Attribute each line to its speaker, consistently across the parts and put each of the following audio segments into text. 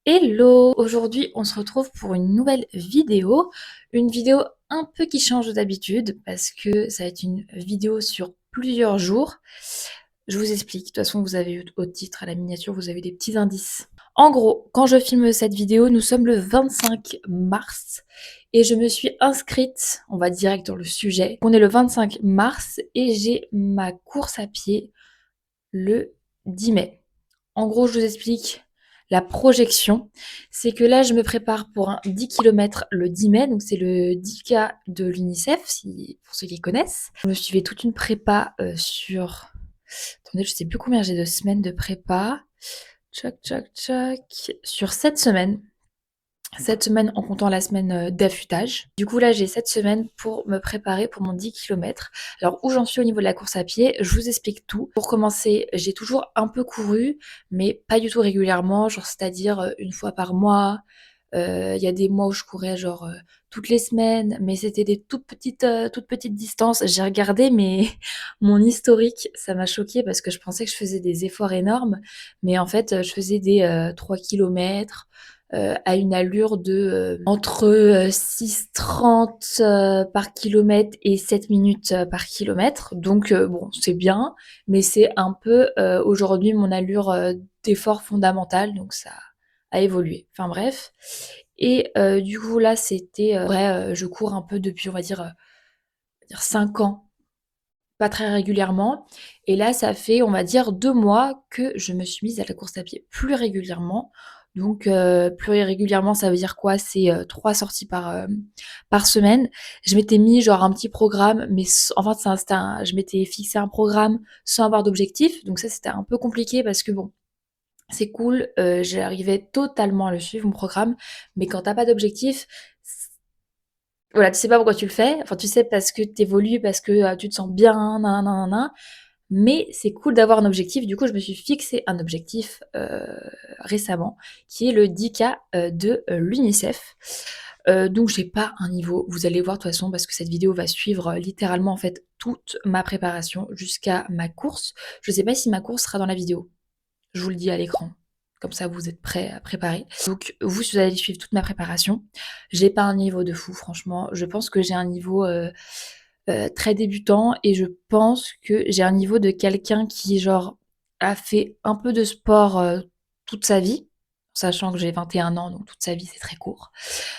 Speaker 1: Hello! Aujourd'hui, on se retrouve pour une nouvelle vidéo. Une vidéo un peu qui change d'habitude parce que ça va être une vidéo sur plusieurs jours. Je vous explique. De toute façon, vous avez eu au titre, à la miniature, vous avez des petits indices. En gros, quand je filme cette vidéo, nous sommes le 25 mars et je me suis inscrite, on va direct dans le sujet. On est le 25 mars et j'ai ma course à pied le 10 mai. En gros, je vous explique la projection. C'est que là, je me prépare pour un 10 km le 10 mai, donc c'est le 10K de l'UNICEF, pour ceux qui connaissent. Je me suis fait toute une prépa sur... Attendez, je sais plus combien j'ai de semaines de prépa. Tchac, tchac, tchac. Sur 7 semaines. 7 semaines en comptant la semaine d'affûtage. Du coup, là, j'ai 7 semaines pour me préparer pour mon 10 km. Alors, où j'en suis au niveau de la course à pied, je vous explique tout. Pour commencer, j'ai toujours un peu couru, mais pas du tout régulièrement, genre c'est-à-dire une fois par mois. Il y a des mois où je courais genre toutes les semaines, mais c'était des toutes petites distances. J'ai regardé mais mon historique, ça m'a choquée parce que je pensais que je faisais des efforts énormes, mais en fait, je faisais des 3 km à une allure de entre 6,30 par kilomètre et 7 minutes par kilomètre. Donc bon, c'est bien, mais c'est un peu aujourd'hui mon allure d'effort fondamental, donc ça a évolué. Enfin bref. Et du coup là, c'était vrai, je cours un peu depuis, on va dire 5 ans, pas très régulièrement. Et là, ça fait, on va dire, 2 mois que je me suis mise à la course à pied plus régulièrement. Donc, plus régulièrement, ça veut dire quoi? C'est 3 sorties par semaine. Je m'étais mis genre un petit programme, mais en fait, je m'étais fixé un programme sans avoir d'objectif. Donc ça, c'était un peu compliqué parce que bon, c'est cool, j'arrivais totalement à le suivre, mon programme, mais quand t'as pas d'objectif, voilà, tu sais pas pourquoi tu le fais. Enfin, tu sais parce que t'évolues, parce que tu te sens bien, nan, nan, nan, nan. Mais c'est cool d'avoir un objectif. Du coup, je me suis fixé un objectif récemment, qui est le 10K de l'UNICEF. Donc, j'ai pas un niveau. Vous allez voir de toute façon, parce que cette vidéo va suivre littéralement en fait toute ma préparation jusqu'à ma course. Je sais pas si ma course sera dans la vidéo. Je vous le dis à l'écran. Comme ça, vous êtes prêts à préparer. Donc, vous allez suivre toute ma préparation. J'ai pas un niveau de fou, franchement. Je pense que j'ai un niveau très débutant et je pense que j'ai un niveau de quelqu'un qui, genre, a fait un peu de sport toute sa vie, sachant que j'ai 21 ans, donc toute sa vie, c'est très court.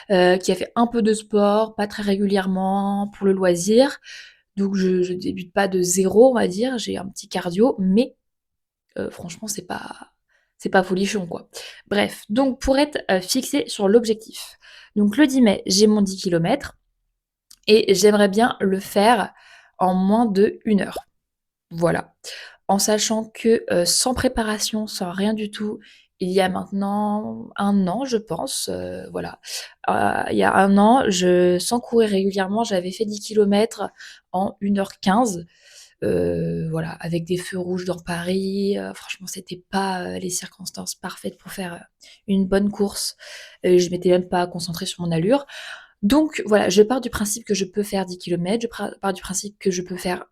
Speaker 1: Qui a fait un peu de sport, pas très régulièrement, pour le loisir. Donc, je débute pas de zéro, on va dire. J'ai un petit cardio, mais franchement, c'est pas folichon, quoi. Bref, donc pour être fixé sur l'objectif. Donc le 10 mai, j'ai mon 10 km et j'aimerais bien le faire en moins de 1 heure. Voilà. En sachant que sans préparation, sans rien du tout, il y a maintenant 1 an, je pense, voilà. Il y a 1 an, sans courir régulièrement, j'avais fait 10 km en 1h15. Voilà, avec des feux rouges dans Paris. Franchement, c'était pas les circonstances parfaites pour faire une bonne course. Je m'étais même pas concentrée sur mon allure. Donc voilà, je pars du principe que je peux faire 10 km, pars du principe que je peux faire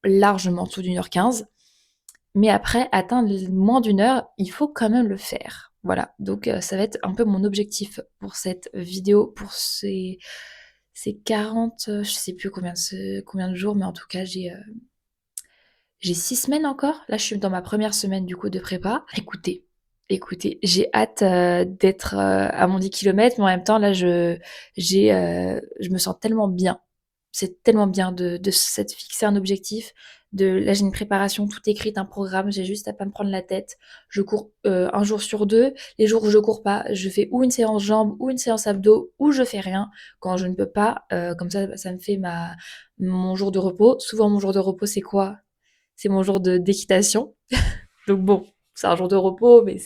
Speaker 1: largement en dessous d'1h15. Mais après, atteindre moins d'1 heure, il faut quand même le faire. Voilà, donc ça va être un peu mon objectif pour cette vidéo, pour ces 40, je sais plus combien de jours, mais en tout cas, j'ai 6 semaines encore. Là, je suis dans ma première semaine du coup de prépa. Écoutez, j'ai hâte d'être à mon 10 km, mais en même temps, là, je me sens tellement bien. C'est tellement bien de s'être fixé un objectif. Là, j'ai une préparation toute écrite, un programme. J'ai juste à pas me prendre la tête. Je cours un jour sur deux. Les jours où je cours pas, je fais ou une séance jambes, ou une séance abdos, ou je fais rien. Quand je ne peux pas, comme ça me fait mon jour de repos. Souvent, mon jour de repos, c'est quoi? C'est mon jour d'équitation. Donc bon, c'est un jour de repos, mais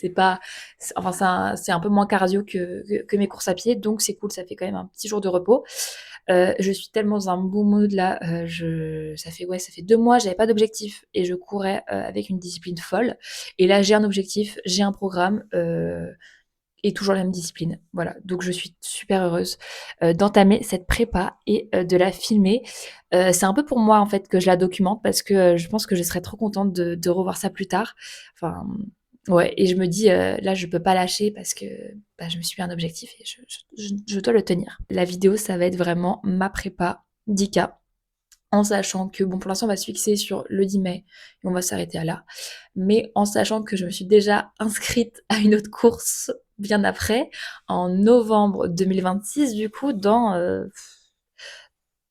Speaker 1: enfin, c'est un peu moins cardio que mes courses à pied, donc c'est cool, ça fait quand même un petit jour de repos. Je suis tellement dans un bon mood là, ça fait 2 mois, j'avais pas d'objectif et je courais avec une discipline folle. Et là, j'ai un objectif, j'ai un programme, et toujours la même discipline. Voilà, donc je suis super heureuse d'entamer cette prépa et de la filmer. C'est un peu pour moi en fait que je la documente parce que je pense que je serais trop contente de revoir ça plus tard. Enfin, Ouais, et je me dis, là, je peux pas lâcher parce que bah, je me suis mis un objectif et je dois le tenir. La vidéo, ça va être vraiment ma prépa 10K, en sachant que, bon, pour l'instant, on va se fixer sur le 10 mai et on va s'arrêter à là. Mais en sachant que je me suis déjà inscrite à une autre course bien après, en novembre 2026, du coup,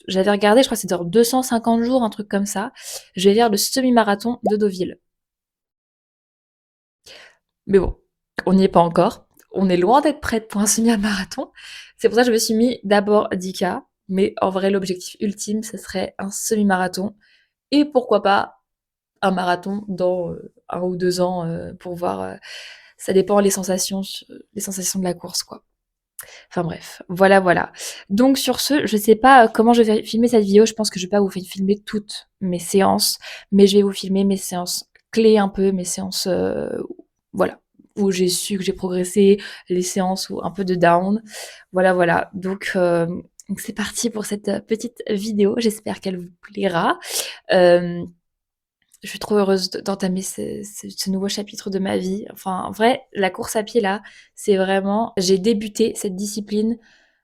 Speaker 1: j'avais regardé, je crois que c'était dans 250 jours, un truc comme ça. Je vais faire le semi-marathon de Deauville. Mais bon, on n'y est pas encore. On est loin d'être prête pour un semi-marathon. C'est pour ça que je me suis mis d'abord 10K. Mais en vrai, l'objectif ultime, ce serait un semi-marathon. Et pourquoi pas un marathon dans 1 ou 2 ans pour voir. Ça dépend les sensations de la course, quoi. Enfin bref, voilà, voilà. Donc sur ce, je sais pas comment je vais filmer cette vidéo. Je pense que je vais pas vous filmer toutes mes séances, mais je vais vous filmer mes séances clés un peu, mes séances, voilà, où j'ai su que j'ai progressé, les séances où un peu de down. Voilà, voilà. Donc c'est parti pour cette petite vidéo. J'espère qu'elle vous plaira. Euh, je suis trop heureuse d'entamer ce nouveau chapitre de ma vie. Enfin, en vrai, la course à pied là, c'est vraiment. J'ai débuté cette discipline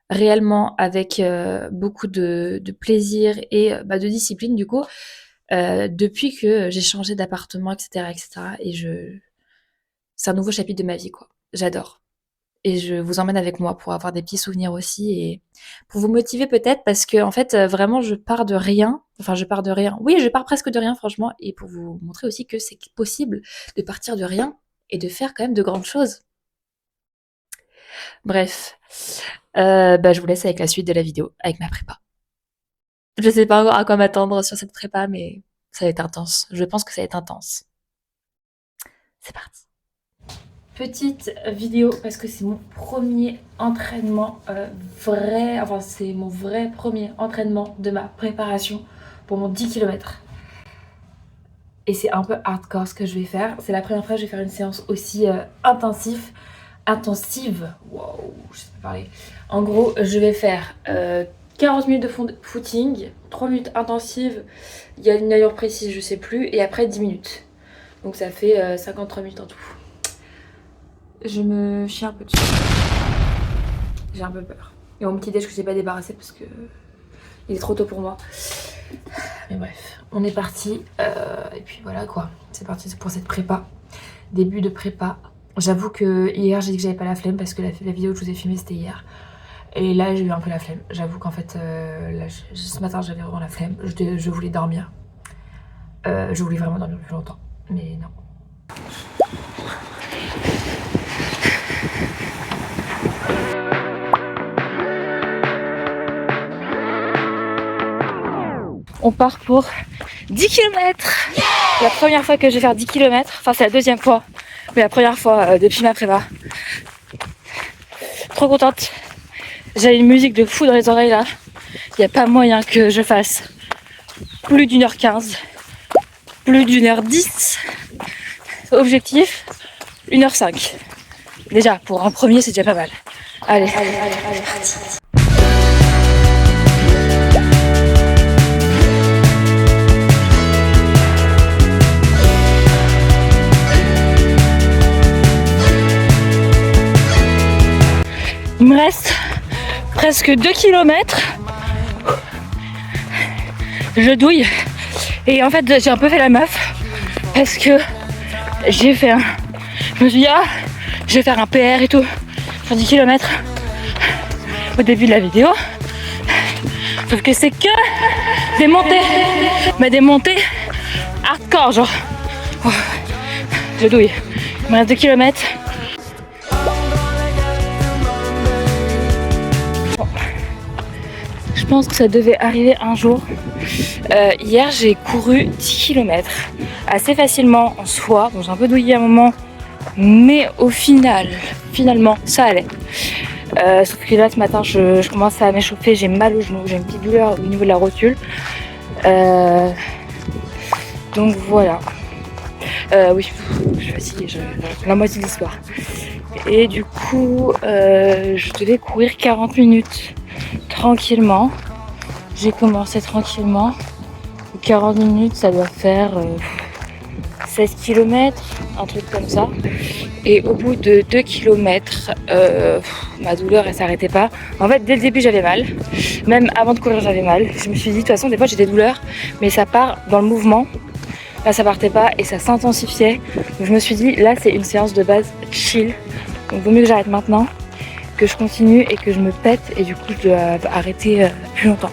Speaker 1: réellement avec beaucoup de plaisir et bah, de discipline du coup depuis que j'ai changé d'appartement, etc., etc. Et c'est un nouveau chapitre de ma vie, quoi. J'adore. Et je vous emmène avec moi pour avoir des petits souvenirs aussi et pour vous motiver peut-être parce que en fait vraiment je pars de rien. Enfin je pars de rien. Oui, je pars presque de rien franchement et pour vous montrer aussi que c'est possible de partir de rien et de faire quand même de grandes choses. Bref, bah, je vous laisse avec la suite de la vidéo, avec ma prépa. Je sais pas encore à quoi m'attendre sur cette prépa, mais ça va être intense. Je pense que ça va être intense. C'est parti. Petite vidéo parce que c'est mon premier entraînement vrai, enfin c'est mon vrai premier entraînement de ma préparation pour mon 10 km. Et c'est un peu hardcore ce que je vais faire. C'est la première fois que je vais faire une séance aussi intensive. Wow, je sais pas parler. En gros, je vais faire 40 minutes de footing, 3 minutes intensives, il y a une allure précise, je sais plus, et après 10 minutes. Donc ça fait 53 minutes en tout. Je me chie un peu dessus. J'ai un peu peur. Et mon petit déj que j'ai pas débarrassé parce que il est trop tôt pour moi. Mais bref, on est parti. Et puis voilà quoi. C'est parti pour cette prépa. Début de prépa. J'avoue que hier j'ai dit que j'avais pas la flemme parce que la vidéo que je vous ai filmée c'était hier. Et là j'ai eu un peu la flemme. J'avoue qu'en fait là, ce matin j'avais vraiment la flemme. Je voulais dormir. Je voulais vraiment dormir plus longtemps. Mais non. On part pour 10 km. La première fois que je vais faire 10 km, enfin c'est la deuxième fois, mais la première fois depuis ma prépa. Trop contente. J'ai une musique de fou dans les oreilles là. Il n'y a pas moyen que je fasse plus d'1h15, plus d'1h10. Objectif, 1h05. Déjà, pour un premier, c'est déjà pas mal. Allez, parti. Il me reste presque 2 km. Je douille. Et en fait, j'ai un peu fait la meuf parce que je me suis dit, je vais faire un PR et tout sur 10 km au début de la vidéo. Sauf que c'est que des montées. Mais des montées hardcore, genre. Oh, je douille. Il me reste 2 km. Je pense que ça devait arriver un jour. Hier, j'ai couru 10 km assez facilement en soi. Bon, j'ai un peu douillé à un moment, mais au finalement, ça allait. Sauf que là, ce matin, je commence à m'échauffer. J'ai mal au genou, j'ai une petite douleur au niveau de la rotule. Donc voilà. Oui, je suis la moitié de l'histoire. Et du coup, je devais courir 40 minutes. Tranquillement, j'ai commencé tranquillement. 40 minutes, ça doit faire 16 km, un truc comme ça. Et au bout de 2 km, ma douleur elle s'arrêtait pas. En fait, dès le début j'avais mal. Même avant de courir j'avais mal. Je me suis dit de toute façon des fois j'ai des douleurs, mais ça part dans le mouvement. Là ça partait pas et ça s'intensifiait. Donc je me suis dit là c'est une séance de base chill. Donc vaut mieux que j'arrête maintenant, que je continue et que je me pète et du coup je dois arrêter plus longtemps.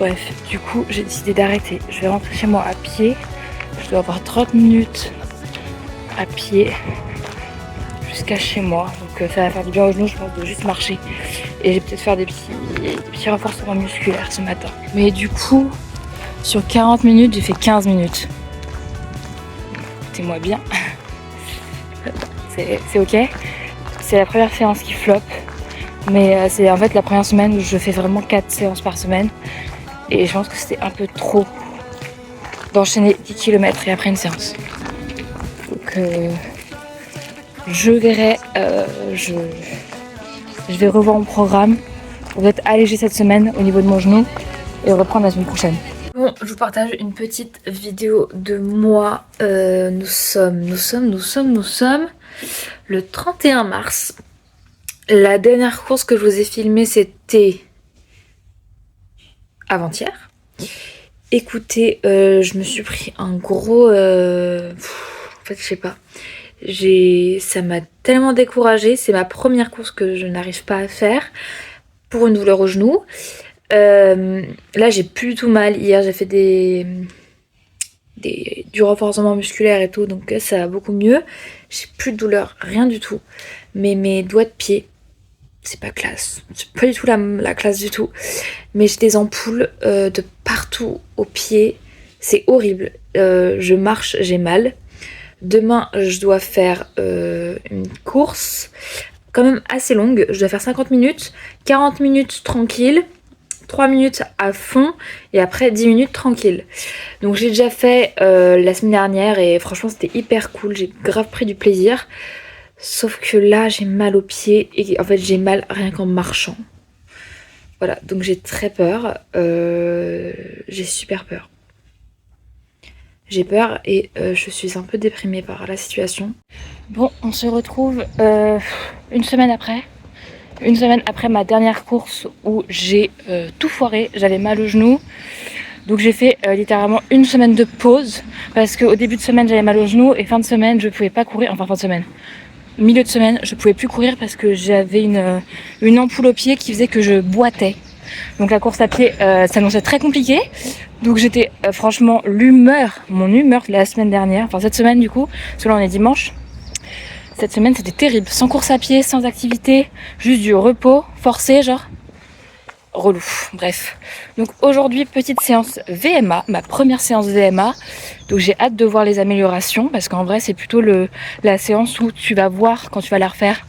Speaker 1: Bref, du coup j'ai décidé d'arrêter. Je vais rentrer chez moi à pied. Je dois avoir 30 minutes à pied jusqu'à chez moi. Donc ça va faire du bien aux genoux, je pense, de juste marcher. Et j'ai peut-être faire des petits renforcements musculaires ce matin. Mais du coup, sur 40 minutes, j'ai fait 15 minutes. Écoutez-moi bien. C'est ok. C'est la première séance qui floppe. Mais c'est en fait la première semaine où je fais vraiment 4 séances par semaine. Et je pense que c'était un peu trop d'enchaîner 10 km et après une séance. Donc je verrai, je vais revoir mon programme pour être allégé cette semaine au niveau de mon genou et reprendre la semaine prochaine. Bon, je vous partage une petite vidéo de moi. Nous sommes le 31 mars. La dernière course que je vous ai filmée, c'était avant-hier. Écoutez, je me suis pris un gros... en fait, je sais pas. Ça m'a tellement découragée. C'est ma première course que je n'arrive pas à faire pour une douleur au genou. Là, j'ai plus du tout mal. Hier, j'ai fait du renforcement musculaire et tout, donc ça va beaucoup mieux. J'ai plus de douleur, rien du tout. Mais mes doigts de pied, c'est pas classe. C'est pas du tout la classe du tout. Mais j'ai des ampoules de partout au pied. C'est horrible. Je marche, j'ai mal. Demain, je dois faire une course quand même assez longue. Je dois faire 50 minutes, 40 minutes tranquille, 3 minutes à fond et après 10 minutes tranquille. Donc j'ai déjà fait la semaine dernière et franchement c'était hyper cool. J'ai grave pris du plaisir. Sauf que là, j'ai mal aux pieds et en fait, j'ai mal rien qu'en marchant. Voilà, donc j'ai très peur. J'ai super peur. J'ai peur et je suis un peu déprimée par la situation. Bon, on se retrouve une semaine après. Une semaine après ma dernière course où j'ai tout foiré. J'avais mal au genou. Donc j'ai fait littéralement une semaine de pause. Parce qu'au début de semaine, j'avais mal au genou. Et fin de semaine, je pouvais pas courir. Enfin, fin de semaine. Milieu de semaine, je pouvais plus courir parce que j'avais une ampoule au pied qui faisait que je boitais. Donc la course à pied s'annonçait très compliquée. Donc j'étais franchement mon humeur de la semaine dernière, enfin cette semaine du coup, parce que là on est dimanche. Cette semaine c'était terrible, sans course à pied, sans activité, juste du repos forcé genre. Relou, bref. Donc aujourd'hui petite séance VMA, ma première séance VMA. Donc j'ai hâte de voir les améliorations parce qu'en vrai c'est plutôt la séance où tu vas voir quand tu vas la refaire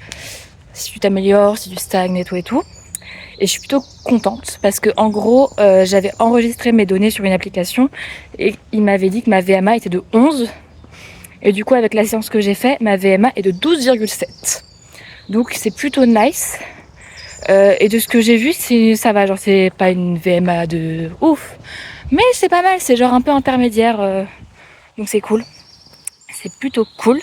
Speaker 1: si tu t'améliores, si tu stagnes et tout. Et je suis plutôt contente parce que en gros j'avais enregistré mes données sur une application et il m'avait dit que ma VMA était de 11 et du coup avec la séance que j'ai fait ma VMA est de 12,7. Donc c'est plutôt nice. Et de ce que j'ai vu, ça va, genre c'est pas une VMA de ouf, mais c'est pas mal, c'est genre un peu intermédiaire, donc c'est cool, c'est plutôt cool.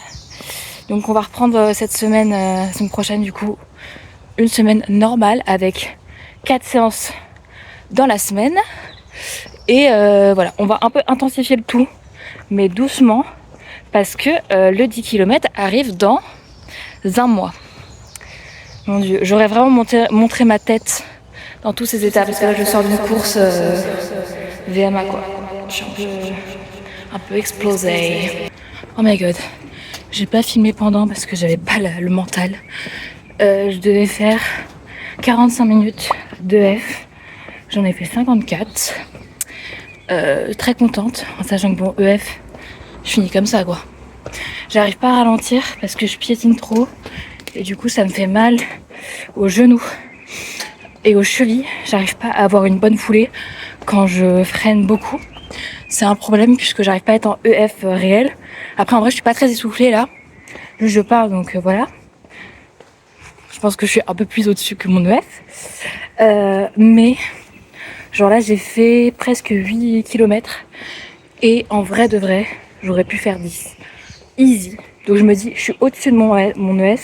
Speaker 1: Donc on va reprendre cette semaine, semaine prochaine du coup, une semaine normale avec 4 séances dans la semaine. Et voilà, on va un peu intensifier le tout, mais doucement, parce que le 10 km arrive dans un mois. Mon Dieu, j'aurais vraiment montré ma tête dans tous ces états, parce que là je sors d'une course VMA quoi. Je suis un peu explosée. Oh my god, j'ai pas filmé pendant parce que j'avais pas le mental. Je devais faire 45 minutes d'EF. J'en ai fait 54. Très contente, en sachant que bon, EF, je finis comme ça quoi. J'arrive pas à ralentir parce que je piétine trop. Et du coup ça me fait mal aux genoux et aux chevilles. J'arrive pas à avoir une bonne foulée quand je freine beaucoup. C'est un problème puisque j'arrive pas à être en EF réel. Après en vrai je suis pas très essoufflée là. Juste je parle donc voilà. Je pense que je suis un peu plus au-dessus que mon EF. Mais genre là j'ai fait presque 8 km. Et en vrai de vrai, j'aurais pu faire 10. Easy. Donc je me dis, je suis au-dessus de mon ES,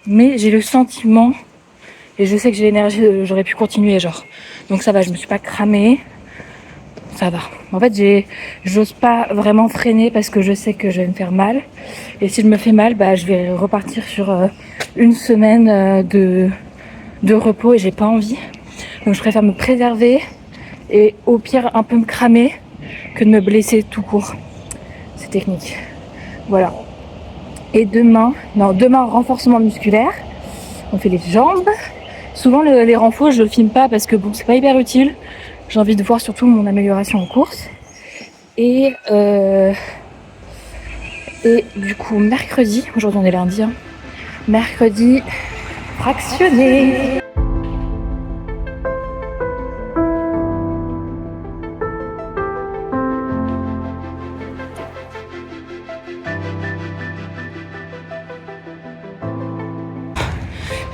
Speaker 1: mais j'ai le sentiment, et je sais que j'ai l'énergie, j'aurais pu continuer genre. Donc ça va, je me suis pas cramée. Ça va. En fait, j'ose pas vraiment freiner parce que je sais que je vais me faire mal. Et si je me fais mal, bah je vais repartir sur une semaine de repos et j'ai pas envie. Donc je préfère me préserver et au pire un peu me cramer que de me blesser tout court. C'est technique. Voilà. Et demain, renforcement musculaire. On fait les jambes. Souvent les renforts, je le filme pas parce que bon, c'est pas hyper utile. J'ai envie de voir surtout mon amélioration en course. Et du coup, mercredi, aujourd'hui on est lundi, hein, mercredi, fractionné.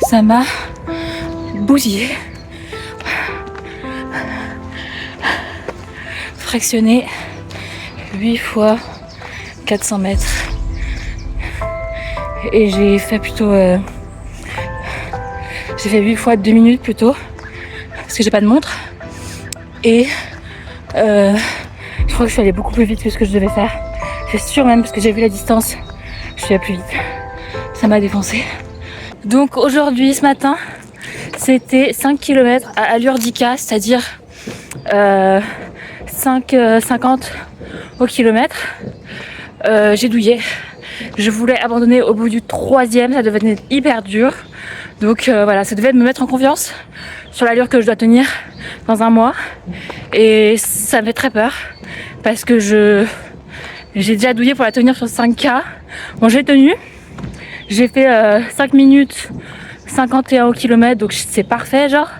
Speaker 1: Ça m'a bousillé. Fractionné 8 fois 400 mètres. Et j'ai fait plutôt... j'ai fait 8 fois 2 minutes plutôt. Parce que j'ai pas de montre. Et je crois que je suis allée beaucoup plus vite que ce que je devais faire. C'est sûr même parce que j'ai vu la distance. Je suis allée plus vite. Ça m'a défoncé. Donc aujourd'hui, ce matin, c'était 5 km à allure 10K, c'est-à-dire 5,50 au kilomètre. J'ai douillé. Je voulais abandonner au bout du 3e, ça devenait hyper dur. Donc voilà, ça devait me mettre en confiance sur l'allure que je dois tenir dans un mois. Et ça me fait très peur parce que j'ai déjà douillé pour la tenir sur 5K. Bon, j'ai tenu. J'ai fait 5 minutes 51 au kilomètre, donc c'est parfait, genre.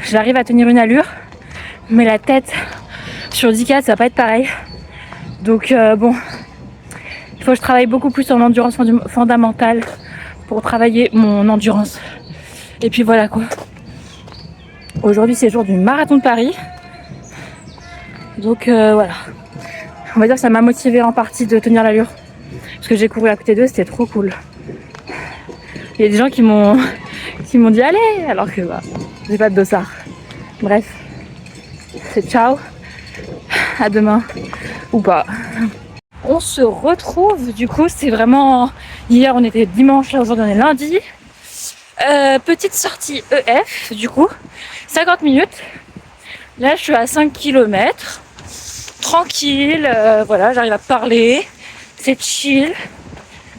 Speaker 1: J'arrive à tenir une allure. Mais la tête sur 10K, ça va pas être pareil. Donc bon, il faut que je travaille beaucoup plus en endurance fondamentale pour travailler mon endurance. Et puis voilà quoi. Aujourd'hui c'est le jour du marathon de Paris. Donc voilà. On va dire que ça m'a motivé en partie de tenir l'allure. Parce que j'ai couru à côté d'eux, c'était trop cool. Il y a des gens qui m'ont dit allez, alors que bah, j'ai pas de dossard. Bref, c'est ciao. À demain. Ou pas. On se retrouve, du coup, c'est vraiment... Hier, on était dimanche, là, aujourd'hui, on est lundi. Petite sortie EF, du coup. 50 minutes. Là, je suis à 5 km. Tranquille, voilà, j'arrive à parler. C'est chill.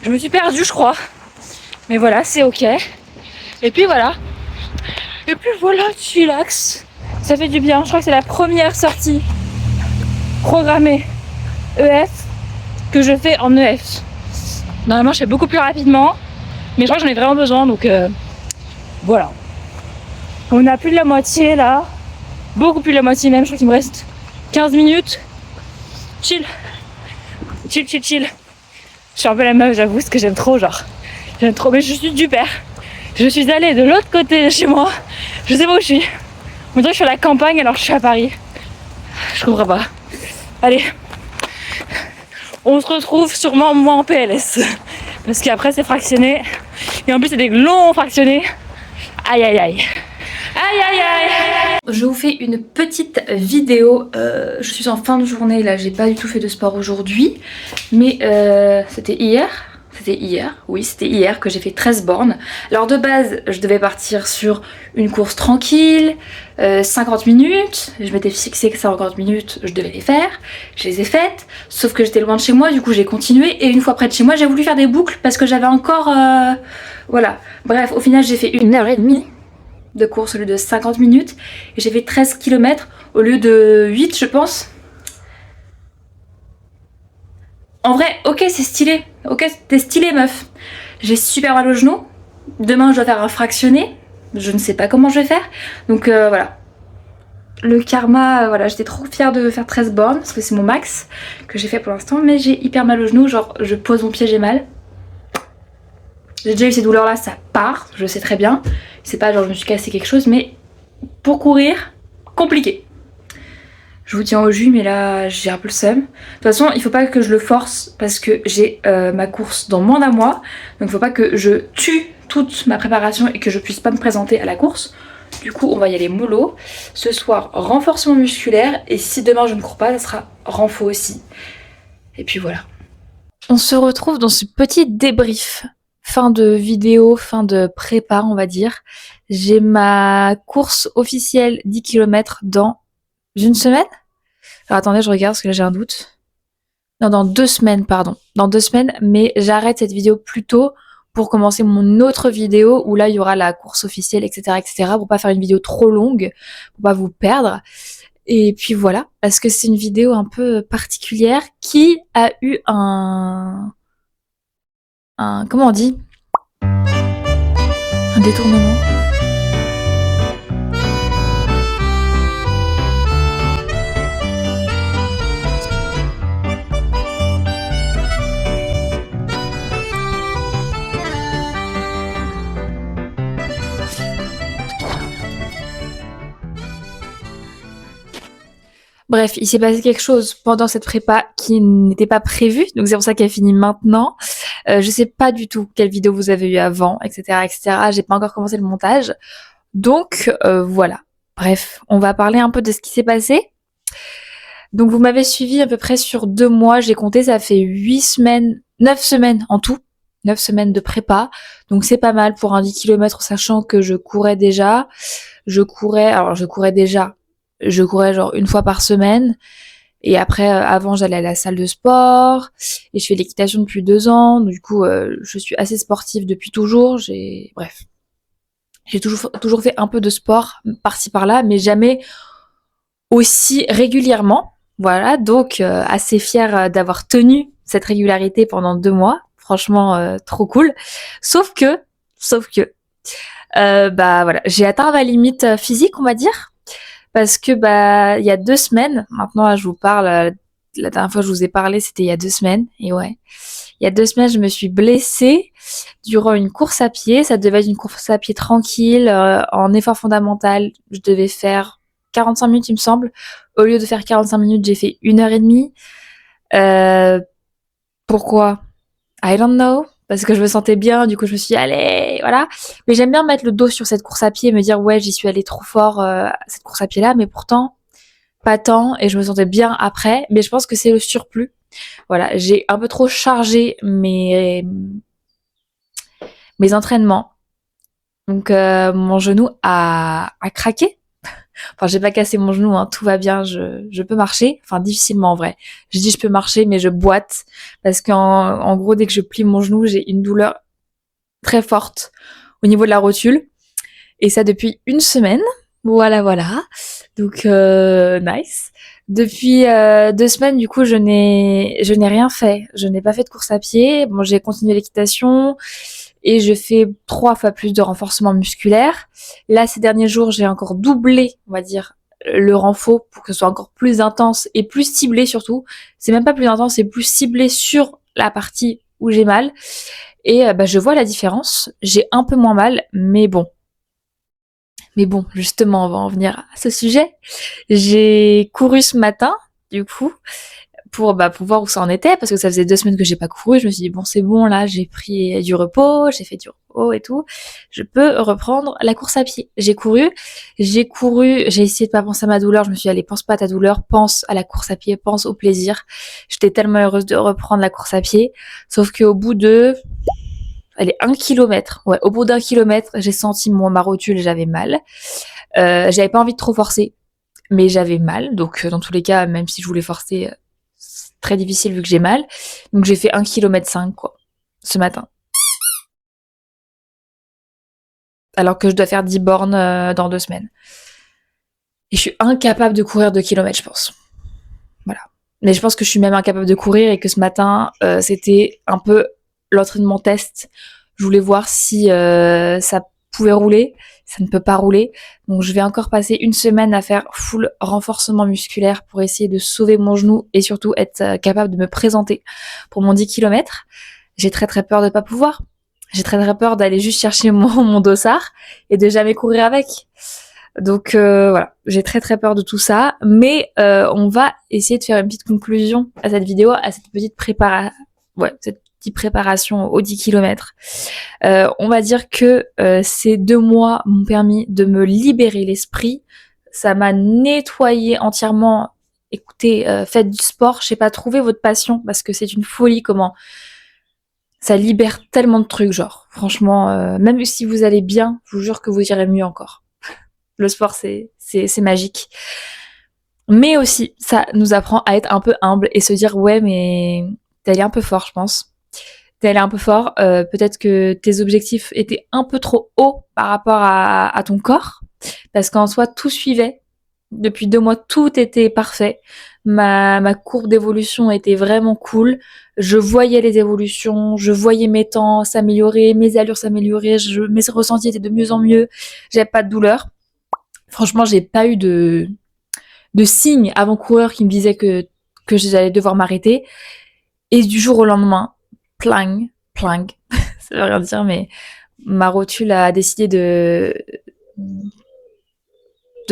Speaker 1: Je me suis perdue, je crois. Mais voilà, c'est ok. Et puis voilà. Chillax. Ça fait du bien. Je crois que c'est la première sortie programmée EF que je fais en EF. Normalement je fais beaucoup plus rapidement, mais je crois que j'en ai vraiment besoin, donc voilà. On a plus de la moitié là, beaucoup plus de la moitié même, je crois qu'il me reste 15 minutes. Chill. Je suis un peu la meuf, j'avoue, parce que j'aime trop, genre. J'aime trop, mais je suis du père. Je suis allée de l'autre côté de chez moi, je sais pas où je suis. On dirait que je suis à la campagne alors que je suis à Paris. Je comprends pas. Allez. On se retrouve sûrement moins en PLS. Parce qu'après c'est fractionné. Et en plus c'est des longs fractionnés. Aïe aïe aïe. Aïe aïe aïe. Je vous fais une petite vidéo. Je suis en fin de journée là. J'ai pas du tout fait de sport aujourd'hui. Mais c'était hier. Oui, c'était hier que j'ai fait 13 bornes. Alors de base, je devais partir sur une course tranquille, 50 minutes. Je m'étais fixé que 50 minutes, je devais les faire. Je les ai faites, sauf que j'étais loin de chez moi, du coup j'ai continué. Et une fois près de chez moi, j'ai voulu faire des boucles parce que j'avais encore... voilà. Bref, au final, j'ai fait 1h30 de course au lieu de 50 minutes. Et j'ai fait 13 km au lieu de 8, je pense. En vrai, ok, c'est stylé. Ok, t'es stylé, meuf. J'ai super mal au genou. Demain, je dois faire un fractionné. Je ne sais pas comment je vais faire. Donc voilà. Le karma, voilà, j'étais trop fière de faire 13 bornes parce que c'est mon max que j'ai fait pour l'instant. Mais j'ai hyper mal au genou. Genre, je pose mon pied, j'ai mal. J'ai déjà eu ces douleurs là, ça part. Je sais très bien. C'est pas genre je me suis cassé quelque chose, mais pour courir, compliqué. Je vous tiens au jus, mais là j'ai un peu le seum. De toute façon, il faut pas que je le force parce que j'ai ma course dans moins d'un mois. Donc il faut pas que je tue toute ma préparation et que je puisse pas me présenter à la course. Du coup, on va y aller mollo. Ce soir, renforcement musculaire. Et si demain je ne cours pas, ça sera renfo aussi. Et puis voilà. On se retrouve dans ce petit débrief. Fin de vidéo, fin de prépa, on va dire. J'ai ma course officielle 10 km dans une semaine. Alors attendez, je regarde parce que là j'ai un doute. Non, dans 2 semaines, pardon. Dans 2 semaines, mais j'arrête cette vidéo plus tôt pour commencer mon autre vidéo où là il y aura la course officielle, etc., etc., pour pas faire une vidéo trop longue, pour pas vous perdre. Et puis voilà, parce que c'est une vidéo un peu particulière qui a eu comment on dit? Un détournement. Bref, il s'est passé quelque chose pendant cette prépa qui n'était pas prévu, donc c'est pour ça qu'elle finit maintenant. Je sais pas du tout quelle vidéo vous avez eu avant, etc., etc. J'ai pas encore commencé le montage, donc voilà. Bref, on va parler un peu de ce qui s'est passé. Donc vous m'avez suivi à peu près sur 2 mois, j'ai compté, ça fait 8 semaines, 9 semaines en tout, 9 semaines de prépa. Donc c'est pas mal pour un 10 km, sachant que je courais déjà. Je courais genre une fois par semaine. Et après, avant, j'allais à la salle de sport. Et je fais l'équitation depuis 2 ans. Du coup, je suis assez sportive depuis toujours. Bref. J'ai toujours fait un peu de sport par-ci par-là, mais jamais aussi régulièrement. Voilà, donc assez fière d'avoir tenu cette régularité pendant 2 mois. Franchement, trop cool. Sauf que, bah voilà, j'ai atteint ma limite physique, on va dire, parce que bah il y a 2 semaines, maintenant là, je vous parle, la dernière fois que je vous ai parlé, c'était il y a 2 semaines, et ouais, il y a 2 semaines, je me suis blessée durant une course à pied. Ça devait être une course à pied tranquille, en effort fondamental. Je devais faire 45 minutes, il me semble. Au lieu de faire 45 minutes, j'ai fait 1 heure et demie. Euh, Pourquoi? I don't know. Parce que je me sentais bien, du coup je me suis dit, allez, voilà. Mais j'aime bien mettre le dos sur cette course à pied et me dire, ouais, j'y suis allée trop fort, cette course à pied-là, mais pourtant, pas tant, et je me sentais bien après. Mais je pense que c'est le surplus. Voilà, j'ai un peu trop chargé mes entraînements. Donc mon genou a craqué. Enfin, j'ai pas cassé mon genou, hein, tout va bien, je peux marcher. Enfin, difficilement en vrai. Je dis je peux marcher, mais je boite. Parce en gros, dès que je plie mon genou, j'ai une douleur très forte au niveau de la rotule. Et ça depuis une semaine. Voilà, voilà. Donc, nice. Depuis 2 semaines, du coup, je n'ai rien fait. Je n'ai pas fait de course à pied. Bon, j'ai continué l'équitation et je fais 3 fois plus de renforcement musculaire. Là, ces derniers jours, j'ai encore doublé, on va dire, le renfort pour que ce soit encore plus intense et plus ciblé surtout. C'est même pas plus intense, c'est plus ciblé sur la partie où j'ai mal. Et bah, je vois la différence. J'ai un peu moins mal, mais bon. Mais bon, justement, on va en venir à ce sujet. J'ai couru ce matin, du coup, pour voir où ça en était, parce que ça faisait 2 semaines que j'ai pas couru. Je me suis dit, bon, c'est bon, là, j'ai pris du repos, j'ai fait du repos et tout. Je peux reprendre la course à pied. J'ai essayé de pas penser à ma douleur. Je me suis dit, allez, pense pas à ta douleur, pense à la course à pied, pense au plaisir. J'étais tellement heureuse de reprendre la course à pied. Sauf qu'au bout de allez, 1 kilomètre. Ouais, au bout d'1 kilomètre, j'ai senti ma rotule et j'avais mal. J'avais pas envie de trop forcer, mais j'avais mal. Donc, dans tous les cas, même si je voulais forcer, c'est très difficile vu que j'ai mal. Donc, j'ai fait 1 km 5, quoi, ce matin. Alors que je dois faire 10 bornes dans 2 semaines. Et je suis incapable de courir 2 kilomètres, je pense. Voilà. Mais je pense que je suis même incapable de courir et que ce matin, c'était un peu l'entraînement test. Je voulais voir si ça pouvait rouler. Ça ne peut pas rouler. Donc je vais encore passer une semaine à faire full renforcement musculaire pour essayer de sauver mon genou et surtout être capable de me présenter pour mon 10 km. J'ai très très peur de pas pouvoir. J'ai très très peur d'aller juste chercher mon dossard et de jamais courir avec. Donc voilà, j'ai très très peur de tout ça, mais on va essayer de faire une petite conclusion à cette vidéo, à cette petite préparation aux 10 km. On va dire que ces 2 mois m'ont permis de me libérer l'esprit. Ça m'a nettoyé entièrement. Écoutez, faites du sport, je sais pas, trouvez votre passion parce que c'est une folie comment ça libère tellement de trucs, genre. Franchement, même si vous allez bien, je vous jure que vous irez mieux encore. Le sport, c'est magique. Mais aussi, ça nous apprend à être un peu humble et se dire ouais, mais t'es allé un peu fort, je pense. T'es allé un peu fort. Peut-être que tes objectifs étaient un peu trop hauts par rapport à ton corps, parce qu'en soi, tout suivait. Depuis 2 mois, tout était parfait. Ma courbe d'évolution était vraiment cool. Je voyais les évolutions, je voyais mes temps s'améliorer, mes allures s'améliorer, mes ressentis étaient de mieux en mieux. J'avais pas de douleur. Franchement, j'ai pas eu de signes avant-coureurs qui me disaient que j'allais devoir m'arrêter. Et du jour au lendemain, plang, plang, ça veut rien dire, mais ma rotule a décidé de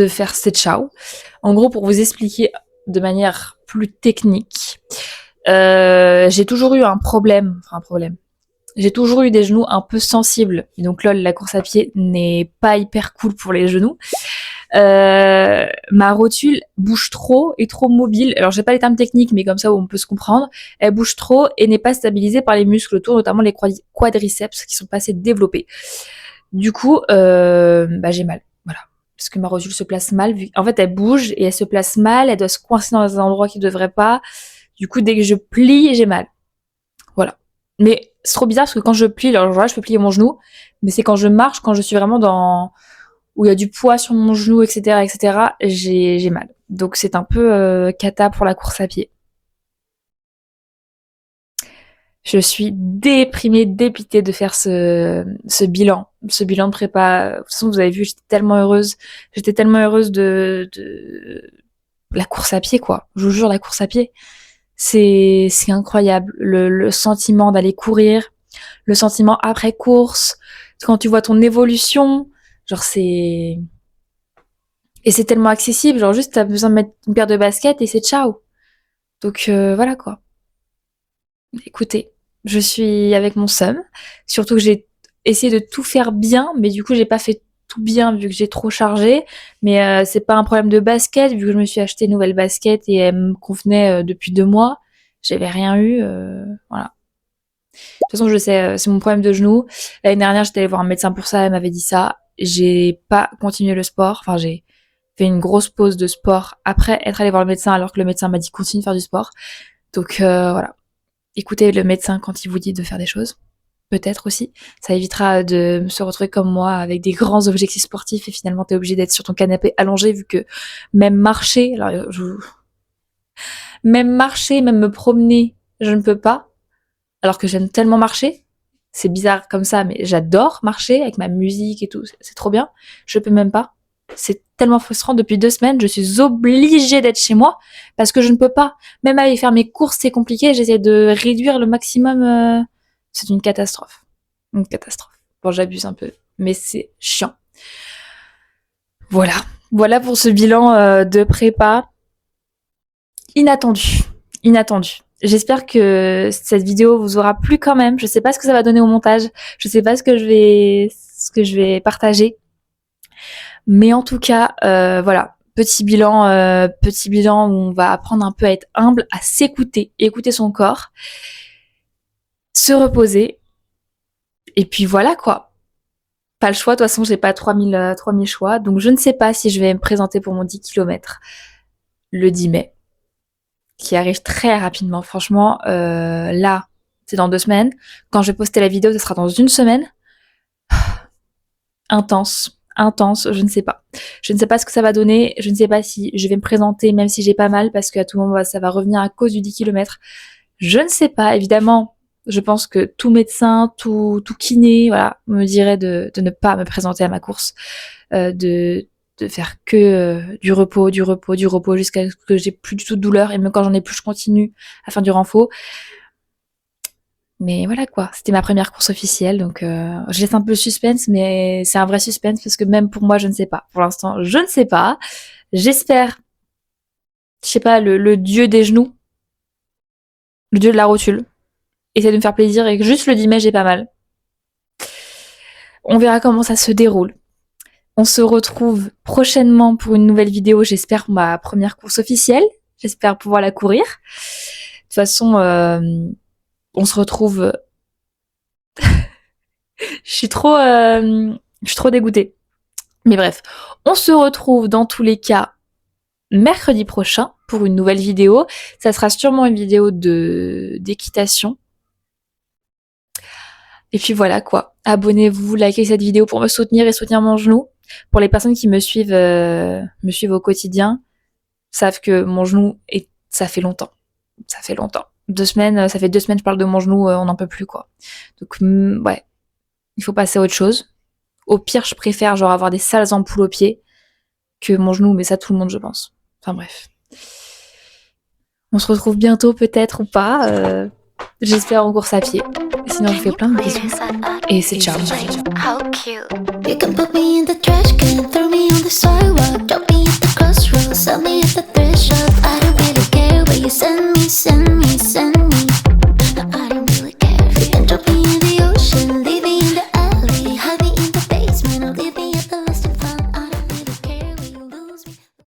Speaker 1: faire cette ciao. En gros, pour vous expliquer de manière plus technique, j'ai toujours eu un problème. J'ai toujours eu des genoux un peu sensibles. Et donc lol, la course à pied n'est pas hyper cool pour les genoux. Ma rotule bouge trop, est trop mobile. Alors j'ai pas les termes techniques, mais comme ça on peut se comprendre. Elle bouge trop et n'est pas stabilisée par les muscles autour, notamment les quadriceps qui sont pas assez développés. Du coup, j'ai mal. Voilà. Parce que ma rotule se place mal. En fait, elle bouge et elle se place mal. Elle doit se coincer dans un endroit qui ne devrait pas. Du coup, dès que je plie, j'ai mal. Voilà. Mais c'est trop bizarre parce que quand je plie, alors voilà, je peux plier mon genou, mais c'est quand je marche, quand je suis vraiment dans où il y a du poids sur mon genou, etc., j'ai mal. Donc c'est un peu cata pour la course à pied. Je suis déprimée, dépitée de faire ce bilan de prépa. De toute façon, vous avez vu, j'étais tellement heureuse de la course à pied, quoi. Je vous jure, la course à pied, c'est incroyable. Le sentiment d'aller courir, le sentiment après course, quand tu vois ton évolution, genre et c'est tellement accessible, genre juste t'as besoin de mettre une paire de baskets et c'est ciao. Donc voilà quoi. Écoutez, je suis avec mon seum, surtout que j'ai essayé de tout faire bien, mais du coup j'ai pas fait tout bien vu que j'ai trop chargé. Mais c'est pas un problème de basket vu que je me suis acheté une nouvelle basket et elle me convenait depuis 2 mois. J'avais rien eu, voilà. De toute façon, je sais, c'est mon problème de genou. L'année dernière, j'étais allée voir un médecin pour ça, elle m'avait dit ça. J'ai pas continué le sport. Enfin, j'ai fait une grosse pause de sport après être allée voir le médecin alors que le médecin m'a dit continue de faire du sport. Donc voilà. Écoutez le médecin quand il vous dit de faire des choses. Peut-être aussi. Ça évitera de se retrouver comme moi avec des grands objectifs sportifs et finalement t'es obligé d'être sur ton canapé allongé vu que même marcher, même me promener, je ne peux pas. Alors que j'aime tellement marcher. C'est bizarre comme ça, mais j'adore marcher avec ma musique et tout. C'est trop bien. Je peux même pas. C'est tellement frustrant. Depuis 2 semaines, je suis obligée d'être chez moi parce que je ne peux pas. Même aller faire mes courses, c'est compliqué. J'essaie de réduire le maximum. C'est une catastrophe. Une catastrophe. Bon, j'abuse un peu, mais c'est chiant. Voilà. Voilà pour ce bilan de prépa. Inattendu. Inattendu. J'espère que cette vidéo vous aura plu quand même. Je sais pas ce que ça va donner au montage. Je sais pas ce que je vais partager. Mais en tout cas, voilà. Petit bilan où on va apprendre un peu à être humble, à s'écouter, écouter son corps, se reposer. Et puis voilà quoi. Pas le choix, de toute façon j'ai pas 3000 choix. Donc je ne sais pas si je vais me présenter pour mon 10 km le 10 mai. Qui arrive très rapidement. Franchement, là, c'est dans 2 semaines. Quand je vais poster la vidéo, ce sera dans une semaine. Intense, je ne sais pas. Je ne sais pas ce que ça va donner. Je ne sais pas si je vais me présenter, même si j'ai pas mal, parce qu'à tout moment, ça va revenir à cause du 10 km. Je ne sais pas, évidemment. Je pense que tout médecin, tout kiné, voilà, me dirait de ne pas me présenter à ma course, de faire que du repos jusqu'à ce que j'ai plus du tout de douleur et même quand j'en ai plus je continue à faire du renfo. Mais voilà quoi, c'était ma première course officielle, donc je laisse un peu le suspense, mais c'est un vrai suspense parce que même pour moi, je ne sais pas. Pour l'instant, je ne sais pas. J'espère, je sais pas, le dieu des genoux, le dieu de la rotule, essaie de me faire plaisir et que juste le 10 mai, j'ai pas mal. On verra comment ça se déroule. On se retrouve prochainement pour une nouvelle vidéo, j'espère pour ma première course officielle. J'espère pouvoir la courir. De toute façon, on se retrouve. Je suis trop dégoûtée. Mais bref, on se retrouve dans tous les cas mercredi prochain pour une nouvelle vidéo. Ça sera sûrement une vidéo d'équitation. Et puis voilà quoi. Abonnez-vous, likez cette vidéo pour me soutenir et soutenir mon genou. Pour les personnes qui me suivent au quotidien, savent que mon genou ça fait longtemps. Ça fait longtemps. 2 semaines, ça fait 2 semaines que je parle de mon genou, on n'en peut plus quoi. Donc ouais, il faut passer à autre chose. Au pire, je préfère genre avoir des sales ampoules aux pieds que mon genou, mais ça tout le monde je pense. Enfin bref. On se retrouve bientôt peut-être ou pas. J'espère en course à pied. Sinon je vous fais plein de bisous. Et c'est ciao.